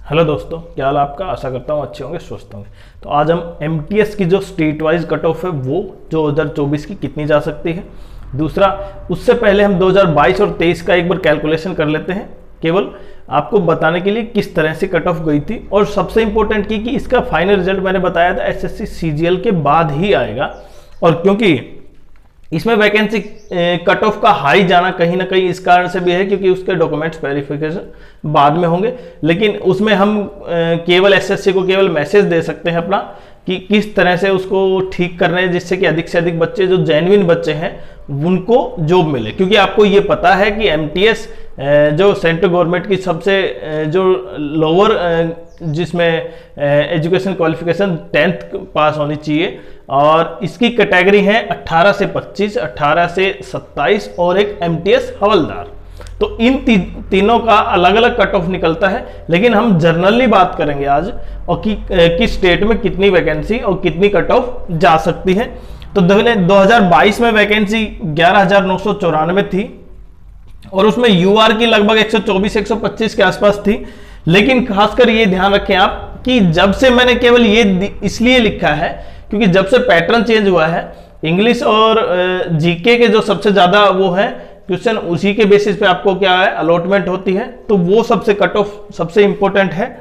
Hello दोस्तों, क्या हाल आपका। आशा करता हूँ अच्छे होंगे, स्वस्थ होंगे। तो आज हम एमटीएस की जो स्टेट वाइज कट ऑफ है वो 2024 की कितनी जा सकती है। दूसरा, उससे पहले हम 2022 और 23 का एक बार कैलकुलेशन कर लेते हैं, केवल आपको बताने के लिए किस तरह से कट ऑफ गई थी। और सबसे इंपॉर्टेंट कि इसका फाइनल रिजल्ट मैंने बताया था एसएससी सीजीएल के बाद ही आएगा, और क्योंकि इसमें वैकेंसी कट ऑफ का हाई जाना कहीं ना कहीं इस कारण से भी है क्योंकि उसके डॉक्यूमेंट्स वेरिफिकेशन बाद में होंगे, लेकिन उसमें हम केवल एसएससी को केवल मैसेज दे सकते हैं अपना कि किस तरह से उसको ठीक करना है, जिससे कि अधिक से अधिक बच्चे जो जेन्युइन बच्चे हैं उनको जॉब मिले। क्योंकि आपको ये पता है कि एमटीएस जो सेंट्रल गवर्नमेंट की सबसे जो लोअर जिसमें एजुकेशन क्वालिफिकेशन 10th पास होनी चाहिए, और इसकी कैटेगरी है 18 से 25, 18 से 27 और एक एमटीएस हवलदार। तो इन तीनों का अलग अलग कट ऑफ निकलता है, लेकिन हम जनरली बात करेंगे आज और किस स्टेट में कितनी वैकेंसी और कितनी कट ऑफ जा सकती है। तो 2022 में वैकेंसी 11,994 थी और उसमें यूआर की लगभग 124-125 के आसपास थी। लेकिन खासकर ये ध्यान रखें आप कि जब से मैंने केवल ये इसलिए लिखा है क्योंकि जब से पैटर्न चेंज हुआ है, इंग्लिश और जीके के जो सबसे ज्यादा वो है क्वेश्चन, उसी के बेसिस पे आपको क्या है अलॉटमेंट होती है, तो वो सबसे कट ऑफ सबसे इंपॉर्टेंट है।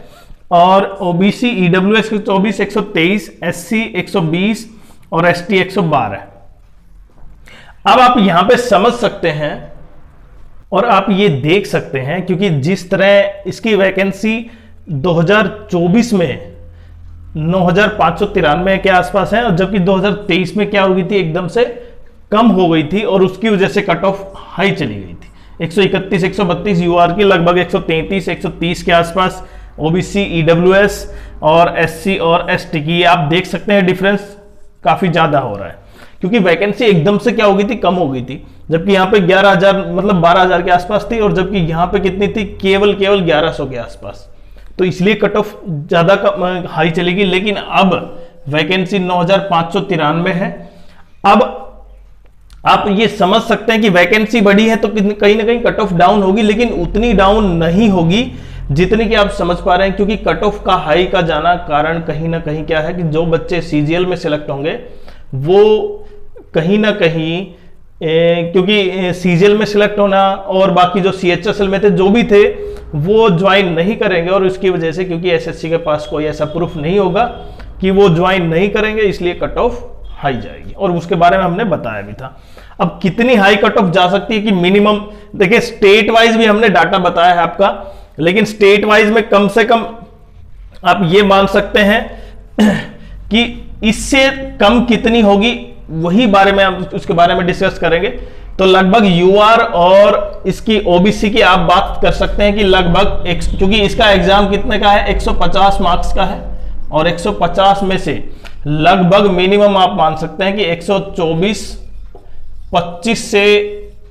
और ओबीसी ईडब्ल्यूएस 124, 123, एससी 120 और एसटी 112। अब आप यहां पे समझ सकते हैं और आप ये देख सकते हैं, क्योंकि जिस तरह इसकी वैकेंसी 2024 में 9,593 के आसपास है, और जबकि 2023 में क्या हो गई थी, एकदम से कम हो गई थी और उसकी वजह से कट ऑफ हाई चली गई थी। 131, 132 यूआर की, लगभग 133, 130 के आसपास ओबीसी ईडब्ल्यूएस और एससी और एसटी की। आप देख सकते हैं डिफरेंस काफी ज्यादा हो रहा है, क्योंकि वैकेंसी एकदम से क्या हो गई थी, कम हो गई थी। जबकि यहाँ पे 11,000 मतलब 12,000 के आसपास थी, और जबकि यहाँ पे कितनी थी, केवल 1100 के आसपास। तो इसलिए कट ऑफ ज्यादा हाई चलेगी। लेकिन अब वैकेंसी 9,593 है। अब आप ये समझ सकते हैं कि वैकेंसी बढ़ी है तो कहीं ना कहीं कट ऑफ डाउन होगी, लेकिन उतनी डाउन नहीं होगी जितनी कि आप समझ पा रहे हैं। क्योंकि कट ऑफ का हाई का जाना कारण कहीं ना कहीं क्या है कि जो बच्चे सीजीएल में सिलेक्ट होंगे वो कहीं ना कहीं क्योंकि सीजीएल में सिलेक्ट होना और बाकी जो सीएचएसएल में थे जो भी थे वो ज्वाइन नहीं करेंगे, और उसकी वजह से क्योंकि एसएससी के पास कोई ऐसा प्रूफ नहीं होगा कि वो ज्वाइन नहीं करेंगे, इसलिए कट ऑफ हाई जाएगी। और उसके बारे में हमने बताया भी था। अब कितनी हाई कट ऑफ जा सकती है कि मिनिमम देखिए, स्टेट वाइज भी हमने डाटा बताया है आपका, लेकिन स्टेट वाइज में कम से कम आप ये मान सकते हैं कि इससे कम कितनी होगी, वही बारे में हम उसके बारे में डिस्कस करेंगे। तो लगभग यूआर और इसकी ओबीसी की आप बात कर सकते हैं कि लगभग क्योंकि इसका एग्जाम कितने का है, 150 मार्क्स का है, और 150 में से लगभग मिनिमम आप मान सकते हैं कि 124-25 से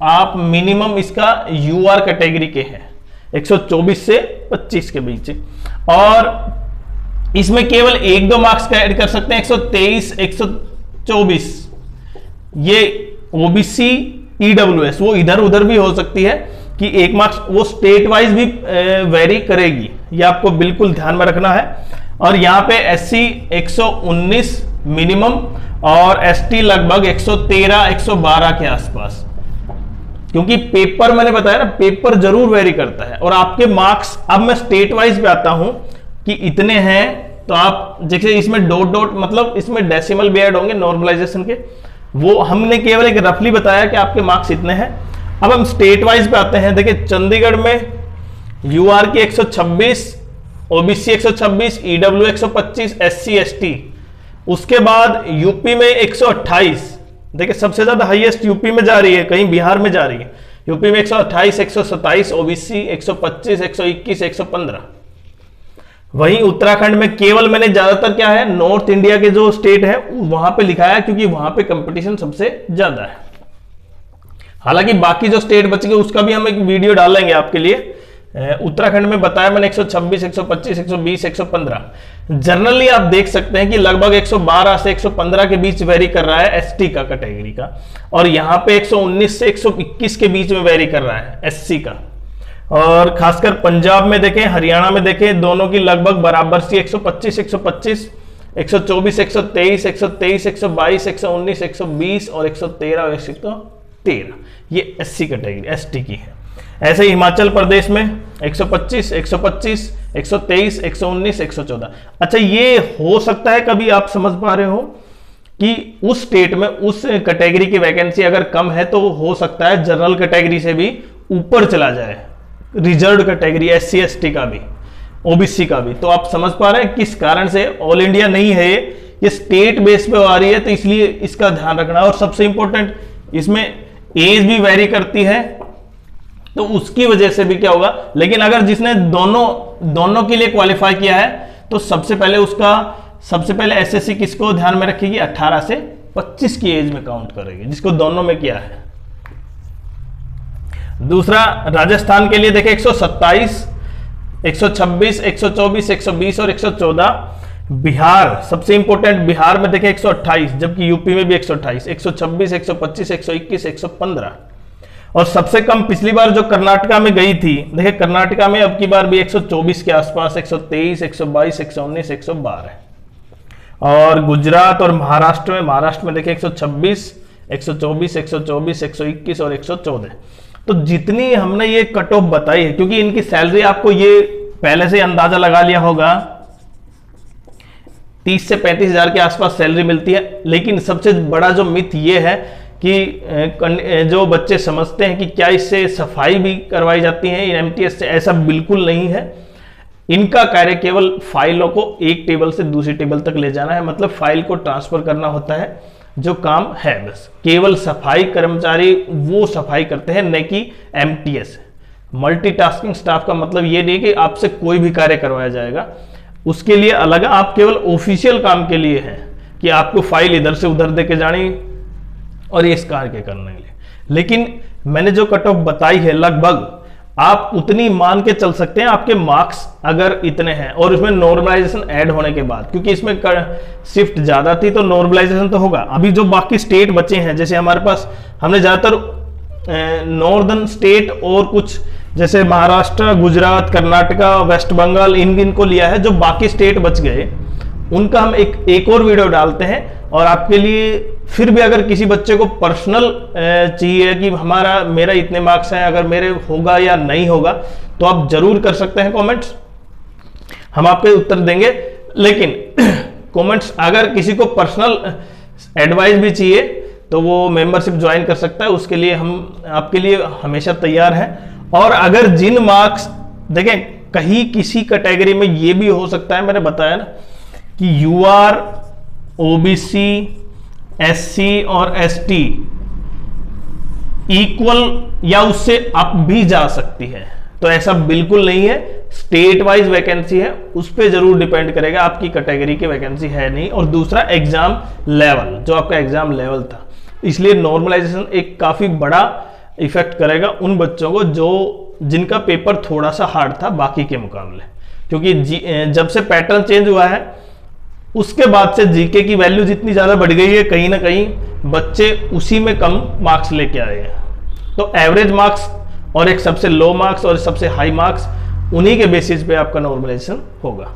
आप मिनिमम इसका यूआर कैटेगरी के हैं, 124 से 25 के बीच। और इसमें केवल 1-2 मार्क्स का ऐड कर सकते हैं, 123, 124। ये ओबीसी ईडब्ल्यूएस वो इधर उधर भी हो सकती है कि 1 मार्क्स वो स्टेट वाइज भी वेरी करेगी, ये आपको बिल्कुल ध्यान में रखना है। और यहां पे एससी 119 मिनिमम और एसटी लगभग 113, 112 के आसपास। क्योंकि पेपर मैंने बताया ना, पेपर जरूर वेरी करता है और आपके मार्क्स। अब मैं स्टेट वाइज पे आता हूं कि इतने हैं, तो आप जैसे इसमें डॉट डॉट मतलब इसमें डेसिमल भी ऐड होंगे नॉर्मलाइजेशन के, वो हमने केवल एक रफली बताया कि आपके मार्क्स इतने हैं। अब हम स्टेट वाइज पे आते हैं। देखिए, चंडीगढ़ में यूआर की 126, ओबीसी 126, ईडब्ल्यू 125, एससी एसटी। उसके बाद यूपी में 128। देखिए, सबसे ज्यादा हाईएस्ट यूपी में जा रही है, कहीं बिहार में जा रही है। यूपी में 128, 127, ओबीसी 125, 121, 115। वहीं उत्तराखंड में केवल मैंने ज्यादातर क्या है, नॉर्थ इंडिया के जो स्टेट है वहां पे लिखा है, क्योंकि वहां पे कंपटीशन सबसे ज्यादा है। हालांकि बाकी जो स्टेट बच गए उसका भी हम एक वीडियो डालेंगे आपके लिए। उत्तराखंड में बताया मैंने 126, 125, 120, 115। जनरली आप देख सकते हैं कि लगभग 112 से 115 के बीच वेरी कर रहा है एसटी का कैटेगरी का, और यहां पे 119 से 121 के बीच में वेरी कर रहा है एससी का। और खासकर पंजाब में देखें, हरियाणा में देखें, दोनों की लगभग बराबर सी 125, 125, 124, 123, 123, 122, 119, 120 और 113 और 113 ये SC कैटेगरी ST की है। ऐसे ही हिमाचल प्रदेश में 125, 125, 123, 119, 114। अच्छा, ये हो सकता है कभी आप समझ पा रहे हो कि उस स्टेट में उस कैटेगरी की वैकेंसी अगर कम है तो हो सकता है जनरल कैटेगरी से भी ऊपर चला जाए, रिजर्व कैटेगरी SC ST का भी, OBC का भी। तो आप समझ पा रहे हैं किस कारण से ऑल इंडिया नहीं है, ये स्टेट बेस पे आ रही है, तो इसलिए इसका ध्यान रखना। और सबसे इंपॉर्टेंट, इसमें एज भी वेरी करती है, तो उसकी वजह से भी क्या होगा। लेकिन अगर जिसने दोनों के लिए क्वालिफाई किया है तो सबसे पहले SSC किसको ध्यान में रखेगी, 18 से 25 की एज में काउंट करेगी, जिसको दोनों में किया है। दूसरा, राजस्थान के लिए देखें 127, 126, 124, 120 और 114। बिहार सबसे इंपॉर्टेंट, बिहार में देखें 128, जबकि यूपी में भी 128, 126, 125, 121, 115। और सबसे कम पिछली बार जो कर्नाटका में गई थी, देखिए कर्नाटका में अब की बार भी 124 के आसपास, 123, 122, 119, 112 है। और गुजरात और महाराष्ट्र में देखिए 126, 124, 124, 121 और 114। तो जितनी हमने ये कट ऑफ बताई है, क्योंकि इनकी सैलरी आपको ये पहले से अंदाजा लगा लिया होगा, 30 से 35 हजार के आसपास सैलरी मिलती है। लेकिन सबसे बड़ा जो मिथ ये है कि जो बच्चे समझते हैं कि क्या इससे सफाई भी करवाई जाती है MTS से, ऐसा बिल्कुल नहीं है। इनका कार्य केवल फाइलों को एक टेबल से दूसरी टेबल तक ले जाना है, मतलब फाइल को ट्रांसफर करना होता है, जो काम है बस। केवल सफाई कर्मचारी वो सफाई करते हैं, न कि MTS। मल्टीटास्किंग स्टाफ का मतलब ये नहीं कि आपसे कोई भी कार्य करवाया जाएगा, उसके लिए अलग आप केवल ऑफिशियल काम के लिए हैं कि आपको फाइल इधर से उधर दे के जानी और ये इस कार्य करने के लिए। लेकिन मैंने जो कट ऑफ बताई है, लगभग आप उतनी मान के चल सकते हैं, आपके मार्क्स अगर इतने हैं और उसमें नॉर्मलाइजेशन ऐड होने के बाद, क्योंकि इसमें शिफ्ट ज्यादा थी तो नॉर्मलाइजेशन तो होगा। अभी जो बाकी स्टेट बचे हैं, जैसे हमारे पास, हमने ज्यादातर नॉर्दर्न स्टेट और कुछ जैसे महाराष्ट्र, गुजरात, कर्नाटका, वेस्ट बंगाल, इनको लिया है। जो बाकी स्टेट बच गए उनका हम एक और वीडियो डालते हैं। और आपके लिए फिर भी अगर किसी बच्चे को पर्सनल चाहिए कि मेरा इतने मार्क्स हैं, अगर मेरे होगा या नहीं होगा, तो आप जरूर कर सकते हैं कमेंट्स, हम आपके उत्तर देंगे। लेकिन कमेंट्स, अगर किसी को पर्सनल एडवाइस भी चाहिए तो वो मेंबरशिप ज्वाइन कर सकता है, उसके लिए हम आपके लिए हमेशा तैयार हैं। और अगर जिन मार्क्स, देखें कहीं किसी कैटेगरी में ये भी हो सकता है, मैंने बताया ना कि UR, OBC, SC और ST इक्वल या उससे अप भी जा सकती है, तो ऐसा बिल्कुल नहीं है। स्टेट वाइज वैकेंसी है, उस पर जरूर डिपेंड करेगा, आपकी कैटेगरी की वैकेंसी है नहीं। और दूसरा, एग्जाम लेवल, जो आपका एग्जाम लेवल था, इसलिए नॉर्मलाइजेशन एक काफी बड़ा इफेक्ट करेगा उन बच्चों को जिनका पेपर थोड़ा सा हार्ड था बाकी के मुकाबले। क्योंकि जब से पैटर्न चेंज हुआ है उसके बाद से जीके की वैल्यू जितनी ज्यादा बढ़ गई है, कहीं ना कहीं बच्चे उसी में कम मार्क्स लेके आए हैं। तो एवरेज मार्क्स और एक सबसे लो मार्क्स और सबसे हाई मार्क्स, उन्हीं के बेसिस पे आपका नॉर्मलाइजेशन होगा।